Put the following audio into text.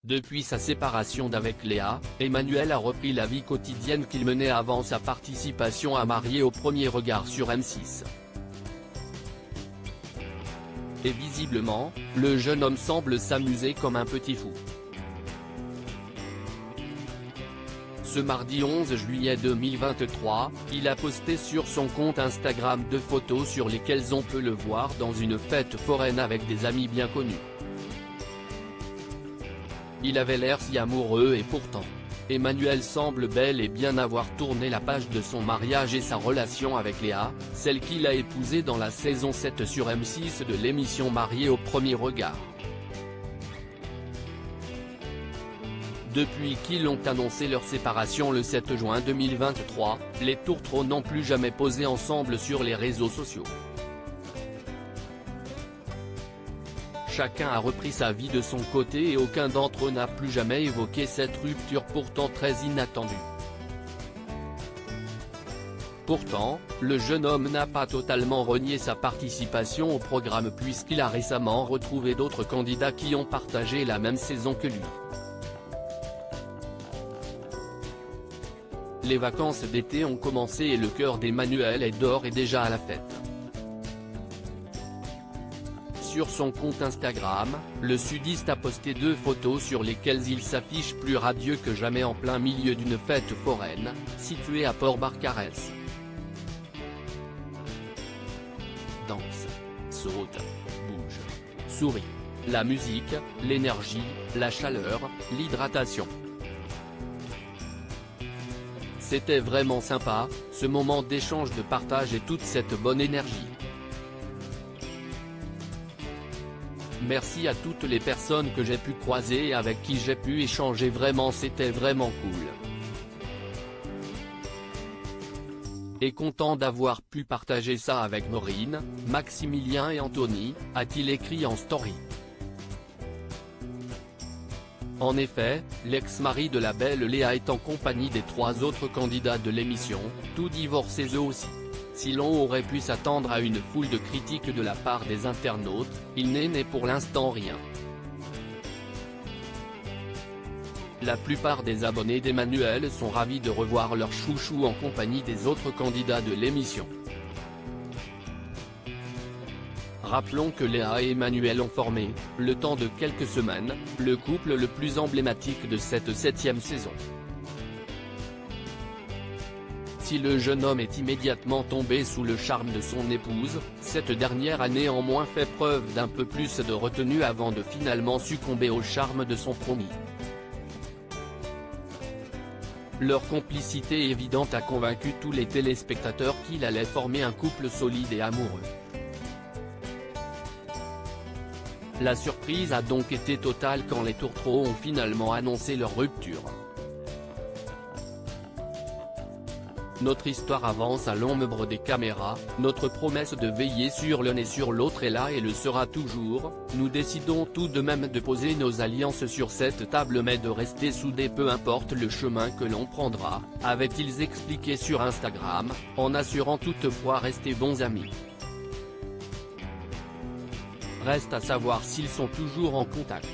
Depuis sa séparation d'avec Léa, Emmanuel a repris la vie quotidienne qu'il menait avant sa participation à Mariés au premier regard sur M6. Et visiblement, le jeune homme semble s'amuser comme un petit fou. Ce mardi 11 juillet 2023, il a posté sur son compte Instagram 2 photos sur lesquelles on peut le voir dans une fête foraine avec des amis bien connus. Il avait l'air si amoureux et pourtant, Emmanuel semble bel et bien avoir tourné la page de son mariage et sa relation avec Léa, celle qu'il a épousée dans la saison 7 sur M6 de l'émission Mariés au premier regard. Depuis qu'ils ont annoncé leur séparation le 7 juin 2023, les tourtereaux n'ont plus jamais posé ensemble sur les réseaux sociaux. Chacun a repris sa vie de son côté et aucun d'entre eux n'a plus jamais évoqué cette rupture pourtant très inattendue. Pourtant, le jeune homme n'a pas totalement renié sa participation au programme puisqu'il a récemment retrouvé d'autres candidats qui ont partagé la même saison que lui. Les vacances d'été ont commencé et le cœur d'Emmanuel est d'or et déjà à la fête. Sur son compte Instagram, le sudiste a posté 2 photos sur lesquelles il s'affiche plus radieux que jamais en plein milieu d'une fête foraine, située à Port-Barcarès. Danse, saute, bouge, sourit. La musique, l'énergie, la chaleur, l'hydratation. C'était vraiment sympa, ce moment d'échange de partage et toute cette bonne énergie. Merci à toutes les personnes que j'ai pu croiser et avec qui j'ai pu échanger, vraiment c'était vraiment cool. Et content d'avoir pu partager ça avec Maureen, Maximilien et Anthony, a-t-il écrit en story. En effet, l'ex-mari de la belle Léa est en compagnie des 3 autres candidats de l'émission, tous divorcés eux aussi. Si l'on aurait pu s'attendre à une foule de critiques de la part des internautes, il n'est pour l'instant rien. La plupart des abonnés d'Emmanuel sont ravis de revoir leur chouchou en compagnie des autres candidats de l'émission. Rappelons que Léa et Emmanuel ont formé, le temps de quelques semaines, le couple le plus emblématique de cette 7e saison. Si le jeune homme est immédiatement tombé sous le charme de son épouse, cette dernière a néanmoins fait preuve d'un peu plus de retenue avant de finalement succomber au charme de son promis. Leur complicité évidente a convaincu tous les téléspectateurs qu'il allait former un couple solide et amoureux. La surprise a donc été totale quand les tourtereaux ont finalement annoncé leur rupture. Notre histoire avance à l'ombre des caméras, notre promesse de veiller sur l'un et sur l'autre est là et le sera toujours, nous décidons tout de même de poser nos alliances sur cette table mais de rester soudés peu importe le chemin que l'on prendra, avaient-ils expliqué sur Instagram, en assurant toutefois rester bons amis. Reste à savoir s'ils sont toujours en contact.